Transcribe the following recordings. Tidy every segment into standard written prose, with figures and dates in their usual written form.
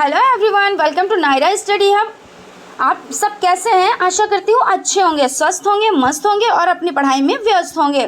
Hello everyone, welcome to Naira study hub. आप सब कैसे हैं? आशा करती हूँ अच्छे होंगे, स्वस्थ होंगे, मस्त होंगे और अपनी पढ़ाई में व्यस्त होंगे।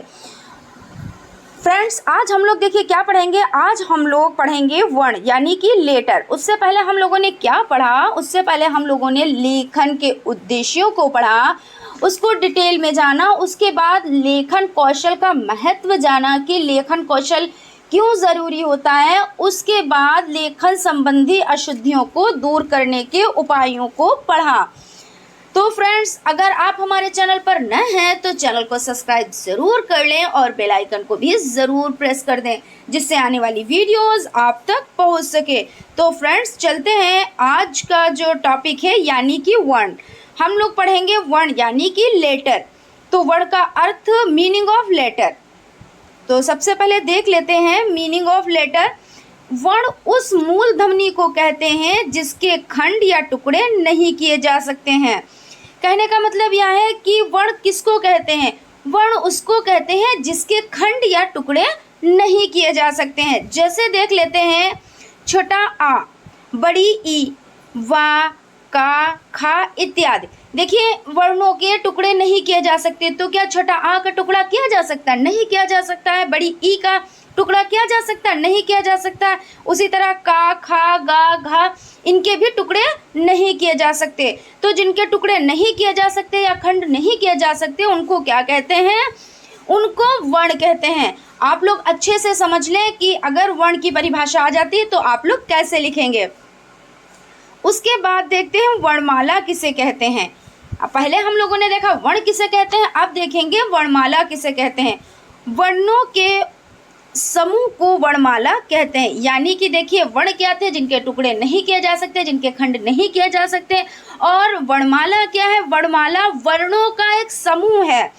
फ्रेंड्स, आज हम लोग देखिए क्या पढ़ेंगे। आज हम लोग पढ़ेंगे वर्ण यानी कि लेटर। उससे पहले हम लोगों ने क्या पढ़ा? उससे पहले हम लोगों ने लेखन के उद्देश्यों को पढ़ा, उसको डिटेल में जाना। उसके बाद लेखन कौशल का महत्व जाना कि लेखन कौशल क्यों ज़रूरी होता है। उसके बाद लेखन संबंधी अशुद्धियों को दूर करने के उपायों को पढ़ा। तो फ्रेंड्स, अगर आप हमारे चैनल पर नए हैं तो चैनल को सब्सक्राइब ज़रूर कर लें और बेल आइकन को भी ज़रूर प्रेस कर दें, जिससे आने वाली वीडियोस आप तक पहुंच सके। तो फ्रेंड्स, चलते हैं। आज का जो टॉपिक है यानी कि वर्ण, हम लोग पढ़ेंगे वर्ण यानी कि लेटर। तो वर्ण का अर्थ, मीनिंग ऑफ लेटर। तो सबसे पहले देख लेते हैं मीनिंग ऑफ लेटर। वर्ण उस मूल ध्वनि को कहते हैं जिसके खंड या टुकड़े नहीं किए जा सकते हैं। कहने का मतलब यह है कि वर्ण किसको कहते हैं? वर्ण उसको कहते हैं जिसके खंड या टुकड़े नहीं किए जा सकते हैं। जैसे देख लेते हैं, छोटा आ, बड़ी ई, वा, का, खा इत्यादि। देखिए, वर्णों के टुकड़े नहीं किए जा सकते, तो क्या छोटा आ का टुकड़ा किया जा सकता है? नहीं किया जा सकता है। बड़ी ई का टुकड़ा किया जा सकता है? नहीं किया जा सकता। उसी तरह का, खा, गा, घा, इनके भी टुकड़े नहीं किए जा सकते। तो जिनके टुकड़े नहीं किए जा सकते या खंड नहीं किए जा सकते, उनको क्या कहते हैं? उनको वर्ण कहते हैं। आप लोग अच्छे से समझ लें कि अगर वर्ण की परिभाषा आ जाती है तो आप लोग कैसे लिखेंगे। उसके बाद देखते हैं वर्णमाला किसे कहते हैं। पहले हम लोगों ने देखा वर्ण किसे कहते हैं, अब देखेंगे वर्णमाला किसे कहते हैं। वर्णों के समूह को वर्णमाला कहते हैं। यानी कि देखिए, वर्ण क्या थे? जिनके टुकड़े नहीं किए जा सकते, जिनके खंड नहीं किए जा सकते। और वर्णमाला क्या है? वर्णमाला वर्णों का एक समूह है।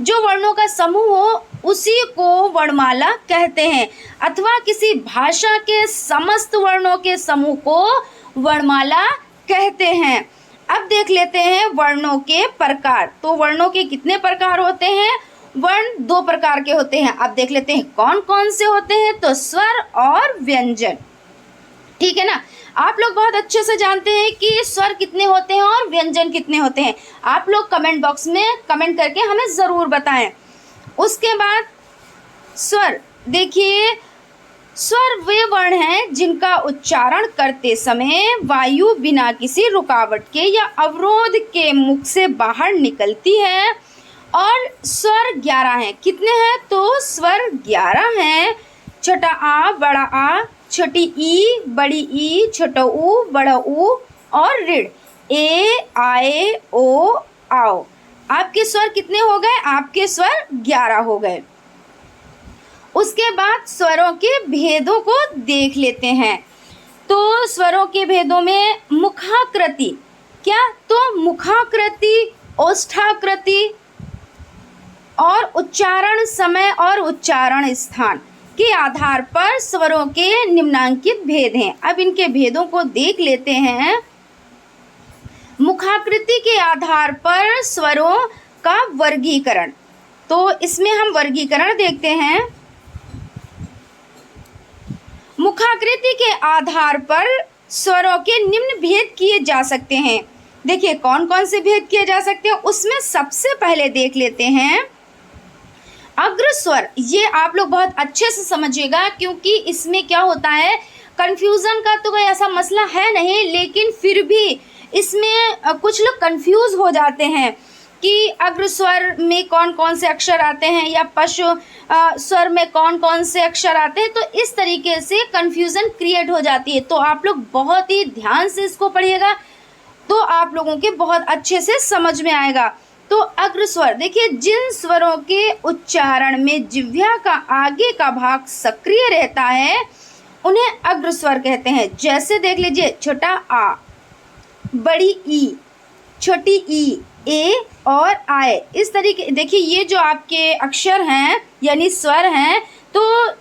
जो वर्णों का समूह हो उसी को वर्णमाला कहते हैं, अथवा किसी भाषा के समस्त वर्णों के समूह को वर्णमाला कहते हैं। अब देख लेते हैं वर्णों के प्रकार। तो वर्णों के कितने प्रकार होते हैं? वर्ण दो प्रकार के होते हैं। अब देख लेते हैं कौन कौन से होते हैं। तो स्वर और व्यंजन, ठीक है ना। आप लोग बहुत अच्छे से जानते हैं कि स्वर कितने होते हैं और व्यंजन कितने होते हैं। आप लोग कमेंट बॉक्स में कमेंट करके हमें ज़रूर बताएं। उसके बाद स्वर, देखिए, स्वर वे वर्ण हैं जिनका उच्चारण करते समय वायु बिना किसी रुकावट के या अवरोध के मुख से बाहर निकलती है। और स्वर 11 हैं। कितने हैं? तो स्वर 11 हैं। छोटा आ, बड़ा आ, छोटी ई, बड़ी ई, छोटा ऊ, बड़ा ऊ और ऋण, ए, आए, ओ, आओ। आपके स्वर कितने हो गए? आपके स्वर 11 हो गए। उसके बाद स्वरों के भेदों को देख लेते हैं। तो स्वरों के भेदों में मुखाकृति, क्या? तो मुखाकृति, ओष्ठाकृति और उच्चारण समय और उच्चारण स्थान के आधार पर स्वरों के निम्नांकित भेद हैं। अब इनके भेदों को देख लेते हैं। मुखाकृति के आधार पर स्वरों का वर्गीकरण। तो इसमें हम वर्गीकरण देखते हैं। मुखाकृति के आधार पर स्वरों के निम्न भेद किए जा सकते हैं। देखिए कौन कौन से भेद किए जा सकते हैं। उसमें सबसे पहले देख लेते हैं अग्र स्वर। ये आप लोग बहुत अच्छे से समझिएगा, क्योंकि इसमें क्या होता है, कंफ्यूजन का तो कोई ऐसा मसला है नहीं, लेकिन फिर भी इसमें कुछ लोग कंफ्यूज हो जाते हैं कि अग्र स्वर में कौन कौन से अक्षर आते हैं या पशु स्वर में कौन कौन से अक्षर आते हैं। तो इस तरीके से कंफ्यूजन क्रिएट हो जाती है। तो आप लोग बहुत ही ध्यान से इसको पढ़िएगा, तो आप लोगों के बहुत अच्छे से समझ में आएगा। तो अग्र स्वर, देखिए, जिन स्वरों के उच्चारण में जिह्वा का आगे का भाग सक्रिय रहता है उन्हें अग्र स्वर कहते हैं। जैसे देख लीजिए, छोटा आ, बड़ी ई, छोटी ई, ए और आए। इस तरीके, देखिए, ये जो आपके अक्षर हैं यानी स्वर हैं, तो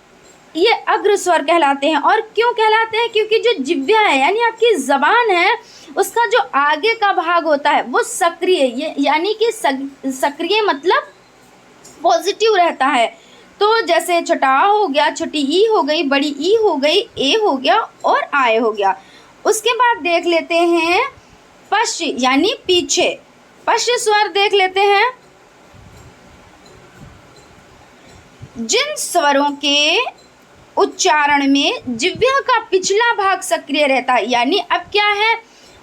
ये अग्र स्वर कहलाते हैं। और क्यों कहलाते हैं? क्योंकि जो जिह्वा है यानी आपकी ज़बान है, उसका जो आगे का भाग होता है वो सक्रिय, यानी कि सक्रिय मतलब पॉजिटिव रहता है। तो जैसे छोटा आ हो गया, छोटी ई हो गई, बड़ी ई हो गई, ए हो गया और आए हो गया। उसके बाद देख लेते हैं पश्च यानी पीछे। पश्च स्वर देख लेते हैं। जिन स्वरों के उच्चारण में जिह्वा का पिछला भाग सक्रिय रहता है, यानी अब क्या है,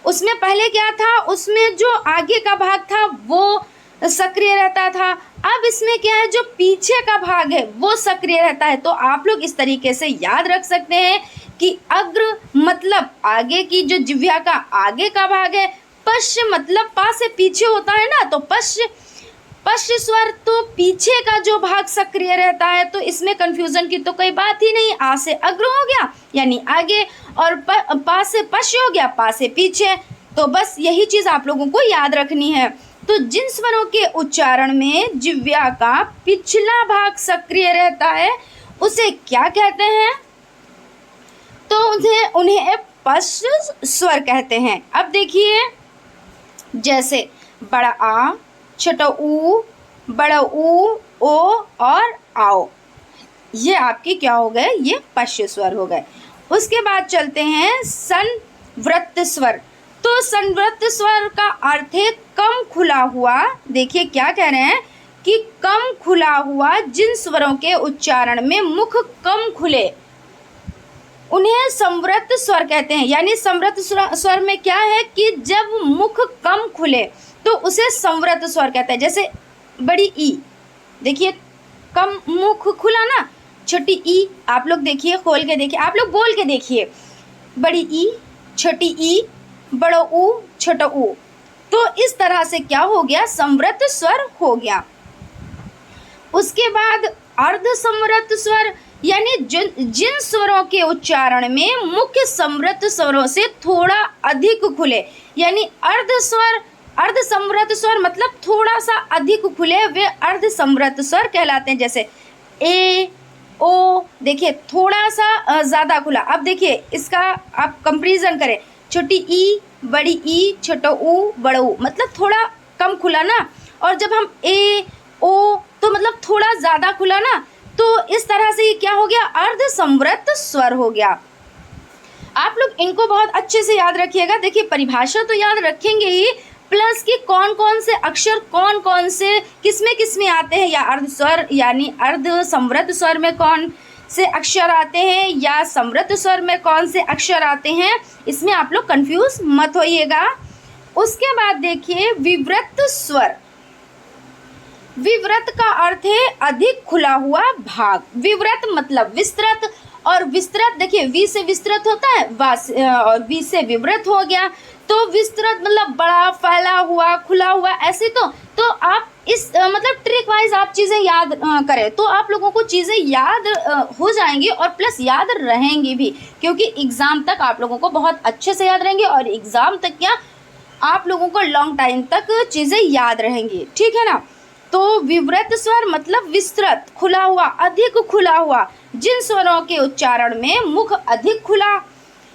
उसमें पहले क्या था, उसमें जो आगे का भाग था वो सक्रिय रहता था, अब इसमें क्या है, जो पीछे का भाग है वो सक्रिय रहता है। तो आप लोग इस तरीके से याद रख सकते हैं कि अग्र मतलब आगे की जो जिह्वा का आगे का भाग है, पश्च मतलब पा से पीछे होता है ना, तो पश्च स्वर तो पीछे का जो भाग सक्रिय रहता है। तो इसमें कंफ्यूजन की तो कोई बात ही नहीं, आ से अग्र हो गया यानी आगे, और पा से पश्च हो गया, पा से पीछे। तो बस यही चीज़ आप लोगों को याद रखनी है। तो जिन स्वरों के उच्चारण में जिह्वा का पिछला भाग सक्रिय रहता है उसे क्या कहते हैं, तो उन्हें पश्च स्वर कहते हैं। अब देखिए, जैसे बड़ा आ, छोटा ऊ, बड़ा ऊ, ओ और आओ, ये आपके क्या हो गए, ये पश्च स्वर हो गए। उसके बाद चलते हैं संवृत्त स्वर। तो संवृत्त स्वर का अर्थ है कम खुला हुआ। देखिए क्या कह रहे हैं कि कम खुला हुआ, जिन स्वरों के उच्चारण में मुख कम खुले उन्हें संवृत्त स्वर कहते हैं। यानी संवृत्त स्वर में क्या है कि जब मुख कम खुले तो उसे संवृत्त स्वर कहते हैं। जैसे बड़ी ई, देखिए कम मुख खुला ना, छोटी ई, आप लोग देखिए, खोल के देखिए, आप लोग बोल के देखिए, बड़ी ई, छोटी ई, बड़ो ऊ, छोटा ऊ। तो इस तरह से क्या हो गया, संवृत्त स्वर हो गया। उसके बाद अर्ध संवृत्त स्वर, यानी जिन स्वरों के उच्चारण में मुख्य संवृत्त स्वरों से थोड़ा अधिक खुले, यानी अर्ध संवृत्त स्वर मतलब थोड़ा सा अधिक खुले, वे अर्ध संवृत्त स्वर कहलाते हैं। जैसे ए, ओ, देखिए थोड़ा सा ज़्यादा खुला। अब देखिए इसका आप कंपैरिजन करें, छोटी ई, बड़ी ई, छोटा ऊ, बड़ा ऊ, मतलब थोड़ा कम खुला ना, और जब हम ए, ओ, तो मतलब थोड़ा ज़्यादा खुला ना, तो इस तरह से ये क्या हो गया, अर्ध संवृत्त स्वर हो गया। आप लोग इनको बहुत अच्छे से याद रखिएगा। देखिए परिभाषा तो याद रखेंगे ही, प्लस कि कौन कौन से अक्षर कौन कौन से किसमें आते हैं, या अर्ध स्वर यानी अर्ध संवृत्त स्वर में कौन से अक्षर आते हैं, या संवृत्त स्वर में कौन से अक्षर आते हैं, इसमें आप लोग कंफ्यूज मत होइएगा। उसके बाद देखिए विवृत्त स्वर। विवृत का अर्थ है अधिक खुला हुआ भाग। विवृत मतलब विस्तृत, और विस्तृत देखिए वी से विस्तृत होता है, और वी से विवृत हो गया। तो विस्तृत मतलब बड़ा, फैला हुआ, खुला हुआ, ऐसे। तो आप इस मतलब ट्रिक वाइज आप चीज़ें याद करें तो आप लोगों को चीज़ें याद हो जाएंगी, और प्लस याद रहेंगी भी, क्योंकि एग्ज़ाम तक आप लोगों को बहुत अच्छे से याद रहेंगे, और एग्ज़ाम तक क्या आप लोगों को लॉन्ग टाइम तक चीज़ें याद रहेंगी, ठीक है ना। तो विवृत स्वर मतलब विस्तृत, खुला हुआ, अधिक खुला हुआ। जिन स्वरों के उच्चारण में मुख अधिक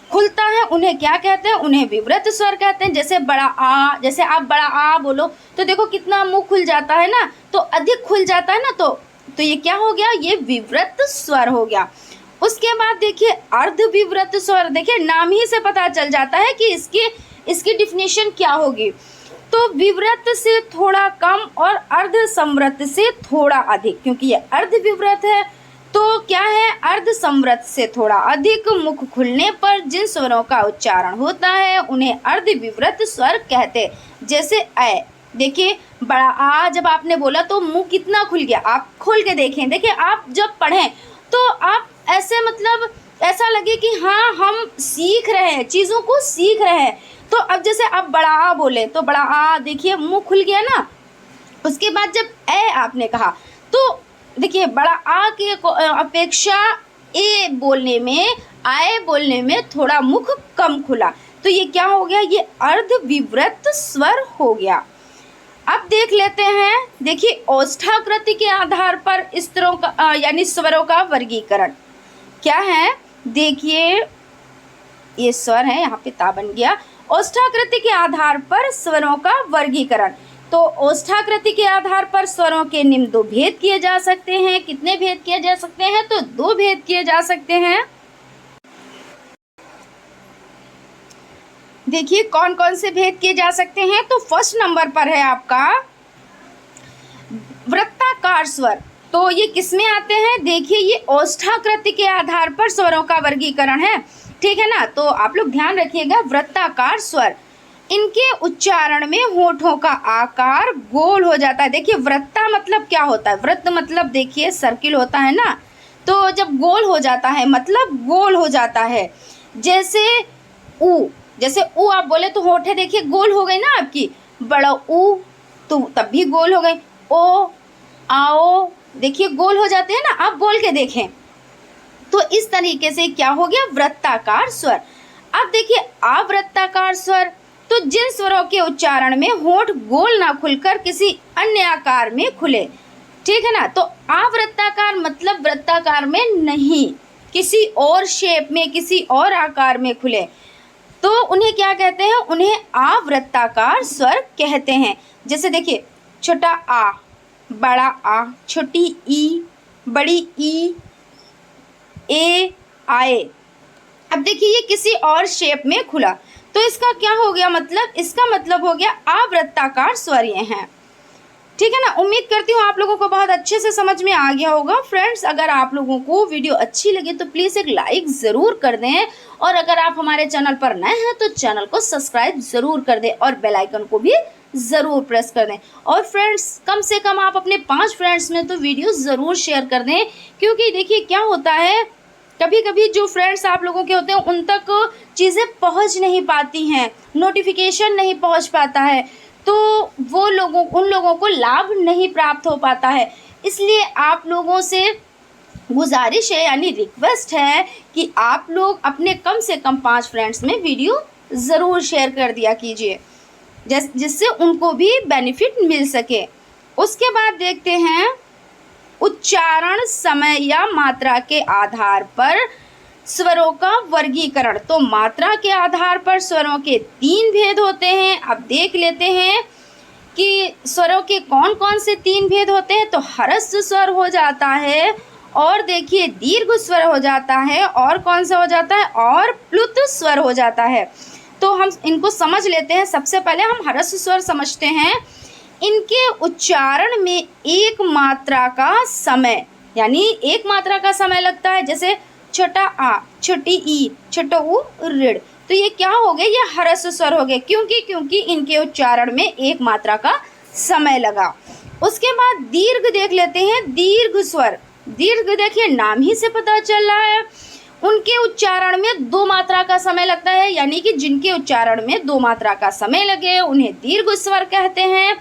खुलता है उन्हें क्या कहते हैं, उन्हें विवृत स्वर कहते हैं। जैसे बड़ा आ, जैसे आप बड़ा आ बोलो तो देखो कितना मुंह खुल जाता है ना, तो अधिक खुल जाता है ना, तो ये क्या हो गया, ये विवृत स्वर हो गया। उसके बाद देखिए अर्ध विवृत स्वर। देखिए नाम ही से पता चल जाता है कि इसकी डिफिनेशन क्या होगी। तो विवृत से थोड़ा कम और अर्ध संवृत से थोड़ा अधिक, क्योंकि ये अर्ध विवृत है तो क्या है, अर्ध संवृत से थोड़ा अधिक मुख खुलने पर जिन स्वरों का उच्चारण होता है उन्हें अर्ध विवृत स्वर कहते। जैसे ए, देखिए बड़ा आ जब आपने बोला तो मुंह कितना खुल गया, आप खोल के देखें। देखिए आप जब पढ़ें तो आप ऐसे मतलब ऐसा लगे कि हाँ हम सीख रहे हैं, चीज़ों को सीख रहे हैं। तो अब जैसे आप बड़ा आ बोले तो बड़ा आ, देखिए मुंह खुल गया ना। उसके बाद जब ए आपने कहा तो देखिए बड़ा आ की अपेक्षा ए बोलने में, आए बोलने में थोड़ा मुख कम खुला, तो ये क्या हो गया, ये अर्ध विवृत स्वर हो गया। अब देख लेते हैं, देखिए औष्ठाकृति के आधार पर स्तरों का यानी स्वरों का वर्गीकरण क्या है। देखिए ये स्वर है, यहाँ पे ता बन गया। औष्ठाकृति के आधार पर स्वरों का वर्गीकरण। तो औष्ठाकृति के आधार पर स्वरों के निम्न दो भेद किए जा सकते हैं। कितने भेद किए जा सकते हैं, तो दो भेद किए जा सकते हैं। देखिए कौन कौन से भेद किए जा सकते हैं। तो फर्स्ट नंबर पर है आपका वृत्ताकार स्वर। तो ये किस में आते हैं? देखिए ये ओष्ठाकृति के आधार पर स्वरों का वर्गीकरण है, ठीक है ना। तो आप लोग ध्यान रखिएगा, वृत्ताकार स्वर, इनके उच्चारण में होठों का आकार गोल हो जाता है। देखिए वृत्ता मतलब क्या होता है? वृत्त मतलब देखिए सर्किल होता है ना, तो जब गोल हो जाता है मतलब गोल हो जाता है। जैसे ऊ, जैसे ऊ आप बोले तो होठे देखिए गोल हो गई ना आपकी, बड़ा ऊ तो तब भी गोल हो गई। ओ, आओ, देखिए गोल हो जाते हैं ना, आप बोल के देखें। तो इस तरीके से क्या हो गया? वृत्ताकार स्वर। अब देखिए अवृत्ताकार स्वर, तो जिन स्वरों के उच्चारण में होंठ गोल ना खुलकर किसी अन्य आकार में खुले, ठीक है ना। तो अवृत्ताकार मतलब वृत्ताकार में नहीं, किसी और शेप में, किसी और आकार में खुले, तो उन्हें क्या कहते हैं? उन्हें अवृत्ताकार स्वर कहते हैं। जैसे देखिए छोटा आ, बड़ा आ, छोटी ई, बड़ी ई, ए, आए। अब देखिए ये किसी और शेप में खुला, तो इसका क्या हो गया मतलब? इसका मतलब हो गया अवृत्ताकार स्वर ये हैं, ठीक है ना। उम्मीद करती हूँ आप लोगों को बहुत अच्छे से समझ में आ गया होगा। फ्रेंड्स, अगर आप लोगों को वीडियो अच्छी लगे तो प्लीज़ एक लाइक ज़रूर कर दें, और अगर आप हमारे चैनल पर नए हैं तो चैनल को सब्सक्राइब ज़रूर कर दें और बेल आइकन को भी ज़रूर प्रेस कर दें। और फ्रेंड्स, कम से कम आप अपने 5 फ्रेंड्स में तो वीडियो ज़रूर शेयर कर दें, क्योंकि देखिए क्या होता है, कभी कभी जो फ्रेंड्स आप लोगों के होते हैं उन तक चीज़ें पहुंच नहीं पाती हैं, नोटिफिकेशन नहीं पहुंच पाता है, तो वो उन लोगों को लाभ नहीं प्राप्त हो पाता है। इसलिए आप लोगों से गुजारिश है, यानी रिक्वेस्ट है कि आप लोग अपने कम से कम 5 फ्रेंड्स में वीडियो ज़रूर शेयर कर दिया कीजिए, जिससे उनको भी बेनिफिट मिल सके। उसके बाद देखते हैं उच्चारण, समय या मात्रा के आधार पर स्वरों का वर्गीकरण। तो मात्रा के आधार पर स्वरों के 3 भेद होते हैं। अब देख लेते हैं कि स्वरों के कौन कौन से 3 भेद होते हैं। तो ह्रस्व स्वर हो जाता है, और देखिए दीर्घ स्वर हो जाता है, और कौन सा हो जाता है? और प्लुत स्वर हो जाता है। तो हम इनको समझ लेते हैं। सबसे पहले हम ह्रस्व स्वर समझते हैं। इनके उच्चारण में एक मात्रा का समय, यानी एक मात्रा का समय लगता है। जैसे छोटा आ, छोटी ई, छोटा ऊ, ऋण, तो ये क्या हो गए? ये ह्रस्व स्वर हो गए, क्योंकि इनके उच्चारण में एक मात्रा का समय लगा। उसके बाद दीर्घ देख लेते हैं। दीर्घ स्वर, दीर्घ देखिए नाम ही से पता चल रहा है, उनके उच्चारण में 2 मात्रा का समय लगता है, यानी कि जिनके उच्चारण में 2 मात्रा का समय लगे उन्हें दीर्घ स्वर कहते हैं।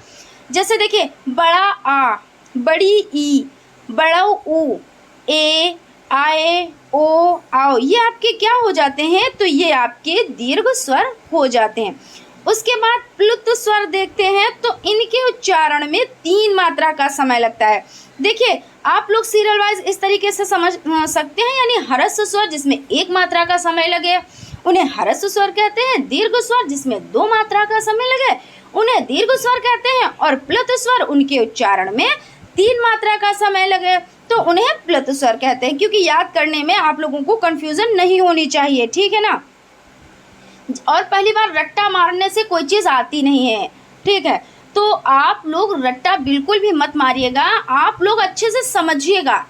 जैसे देखिए बड़ा आ, बड़ी ई, बड़ा ऊ, ए, आए, ओ, आओ, ये आपके क्या हो जाते हैं? तो ये आपके दीर्घ स्वर हो जाते हैं। उसके बाद प्लुत स्वर देखते हैं, तो इनके उच्चारण में 3 मात्रा का समय लगता है। देखिए आप लोग सीरियल वाइज इस तरीके से समझ सकते हैं, यानी ह्रस्व स्वर जिसमें 1 मात्रा का समय लगे उन्हें ह्रस्व स्वर कहते हैं। दीर्घ स्वर जिसमें 2 मात्रा का समय लगे उन्हें दीर्घ स्वर कहते हैं। और प्लुत स्वर उनके उच्चारण में 3 मात्रा का समय लगे तो उन्हें प्लुत स्वर कहते हैं। क्योंकि याद करने में आप लोगों को कंफ्यूजन नहीं होनी चाहिए, ठीक है ना। और पहली बार रट्टा मारने से कोई चीज़ आती नहीं है, ठीक है। तो आप लोग रट्टा बिल्कुल भी मत मारिएगा, आप लोग अच्छे से समझिएगा।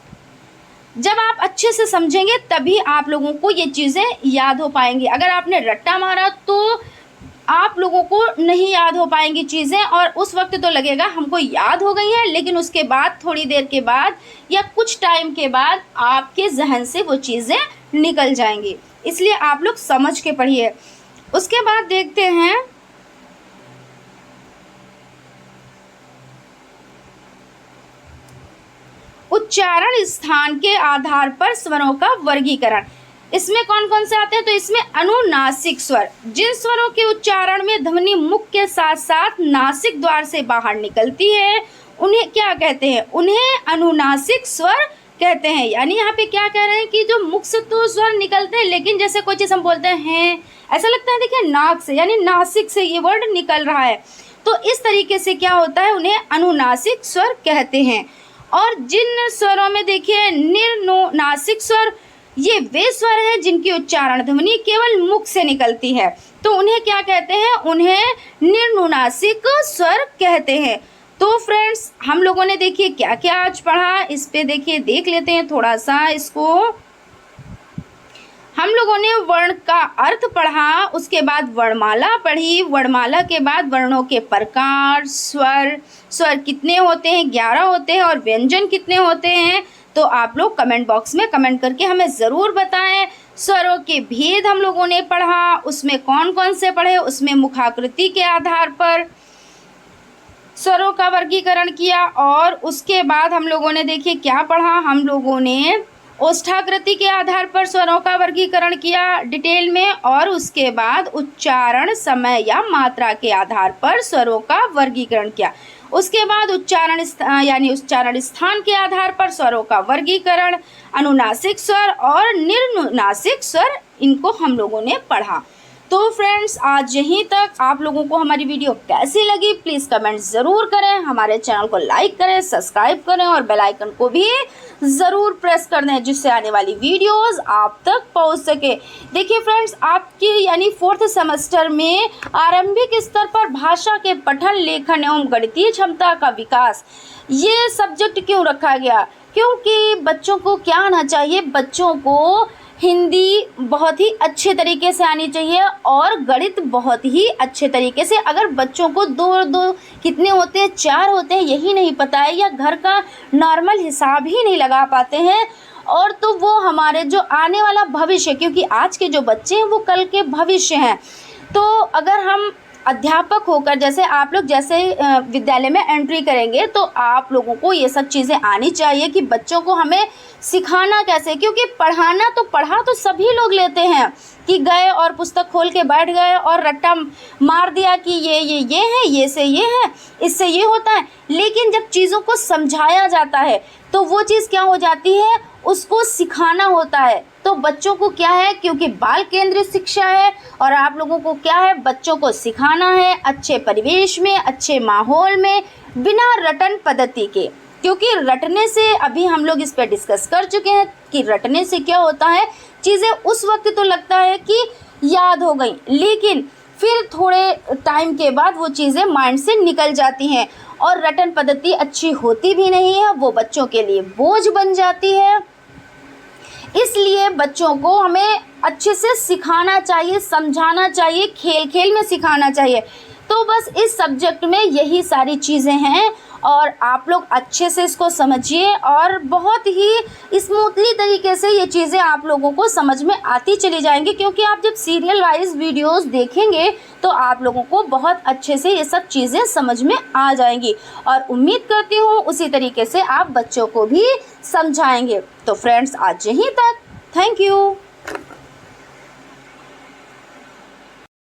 जब आप अच्छे से समझेंगे तभी आप लोगों को ये चीज़ें याद हो पाएंगी। अगर आपने रट्टा मारा तो आप लोगों को नहीं याद हो पाएंगी चीज़ें, और उस वक्त तो लगेगा हमको याद हो गई हैं, लेकिन उसके बाद थोड़ी देर के बाद या कुछ टाइम के बाद आपके जहन से वो चीज़ें निकल जाएंगी। इसलिए आप लोग समझ के पढ़िए। उसके बाद देखते हैं उच्चारण स्थान के आधार पर स्वरों का वर्गीकरण। इसमें कौन कौन से आते हैं? तो इसमें अनुनासिक स्वर, जिन स्वरों के उच्चारण में ध्वनि मुख के साथ साथ नासिक द्वार से बाहर निकलती है उन्हें क्या कहते हैं? उन्हें अनुनासिक स्वर कहते हैं। यानी यहाँ पे क्या कह रहे हैं कि जो मुख से तो स्वर निकलते हैं, लेकिन जैसे कोई चीज़ हम बोलते हैं ऐसा लगता है देखिए नाक से, यानी नासिक से ये वर्ड निकल रहा है। तो इस तरीके से क्या होता है? उन्हें अनुनासिक स्वर कहते हैं। और जिन स्वरों में देखिए निर्नुनासिक स्वर, ये वे स्वर हैं जिनकी उच्चारण ध्वनि केवल मुख से निकलती है, तो उन्हें क्या कहते हैं? उन्हें निरनुनासिक स्वर कहते हैं। तो फ्रेंड्स, हम लोगों ने देखिए क्या क्या आज पढ़ा, इस पे देखिए देख लेते हैं थोड़ा सा इसको। हम लोगों ने वर्ण का अर्थ पढ़ा, उसके बाद वर्णमाला पढ़ी, वर्णमाला के बाद वर्णों के प्रकार, स्वर कितने होते हैं? 11 होते हैं, और व्यंजन कितने होते हैं? तो आप लोग कमेंट बॉक्स में कमेंट करके हमें ज़रूर बताएं। स्वरों के भेद हम लोगों ने पढ़ा, उसमें कौन कौन से पढ़े? उसमें मुखाकृति के आधार पर स्वरों का वर्गीकरण किया, और उसके बाद हम लोगों ने देखिए क्या पढ़ा, हम लोगों ने ओष्ठाकृति के आधार पर स्वरों का वर्गीकरण किया डिटेल में, और उसके बाद उच्चारण समय या मात्रा के आधार पर स्वरों का वर्गीकरण किया। उसके बाद उच्चारण स्थान के आधार पर स्वरों का वर्गीकरण, अनुनासिक स्वर और निरनुनासिक स्वर, इनको हम लोगों ने पढ़ा। तो फ्रेंड्स, आज यहीं तक। आप लोगों को हमारी वीडियो कैसी लगी प्लीज़ कमेंट ज़रूर करें, हमारे चैनल को लाइक करें, सब्सक्राइब करें और बेल आइकन को भी ज़रूर प्रेस कर दें, जिससे आने वाली वीडियोस आप तक पहुंच सके। देखिए फ्रेंड्स, आपकी 4th सेमेस्टर में आरंभिक स्तर पर भाषा के पठन, लेखन एवं गणितीय क्षमता का विकास, ये सब्जेक्ट क्यों रखा गया? क्योंकि बच्चों को क्या आना चाहिए? बच्चों को हिंदी बहुत ही अच्छे तरीके से आनी चाहिए और गणित बहुत ही अच्छे तरीके से। अगर बच्चों को दो कितने होते हैं, 4 होते हैं, यही नहीं पता है, या घर का नॉर्मल हिसाब ही नहीं लगा पाते हैं, और तो वो हमारे जो आने वाला भविष्य, क्योंकि आज के जो बच्चे हैं वो कल के भविष्य हैं। तो अगर हम अध्यापक होकर, जैसे आप लोग जैसे विद्यालय में एंट्री करेंगे, तो आप लोगों को ये सब चीज़ें आनी चाहिए कि बच्चों को हमें सिखाना कैसे, क्योंकि पढ़ा तो सभी लोग लेते हैं कि गए और पुस्तक खोल के बैठ गए और रट्टा मार दिया कि ये है, ये से ये है, इससे ये होता है। लेकिन जब चीज़ों को समझाया जाता है तो वो चीज़ क्या हो जाती है, उसको सिखाना होता है। तो बच्चों को क्या है, क्योंकि बाल केंद्रित शिक्षा है, और आप लोगों को क्या है, बच्चों को सिखाना है अच्छे परिवेश में, अच्छे माहौल में, बिना रटन पद्धति के। क्योंकि रटने से, अभी हम लोग इस पर डिस्कस कर चुके हैं कि रटने से क्या होता है, चीज़ें उस वक्त तो लगता है कि याद हो गई, लेकिन फिर थोड़े टाइम के बाद वो चीज़ें माइंड से निकल जाती हैं, और रटन पद्धति अच्छी होती भी नहीं है, वो बच्चों के लिए बोझ बन जाती है। इसलिए बच्चों को हमें अच्छे से सिखाना चाहिए, समझाना चाहिए, खेल खेल में सिखाना चाहिए। तो बस इस सब्जेक्ट में यही सारी चीज़ें हैं, और आप लोग अच्छे से इसको समझिए, और बहुत ही स्मूथली तरीके से ये चीज़ें आप लोगों को समझ में आती चली जाएंगी, क्योंकि आप जब सीरियल वाइज वीडियोस देखेंगे तो आप लोगों को बहुत अच्छे से ये सब चीज़ें समझ में आ जाएंगी, और उम्मीद करती हूँ उसी तरीके से आप बच्चों को भी समझाएंगे। तो फ्रेंड्स, आज यहीं तक।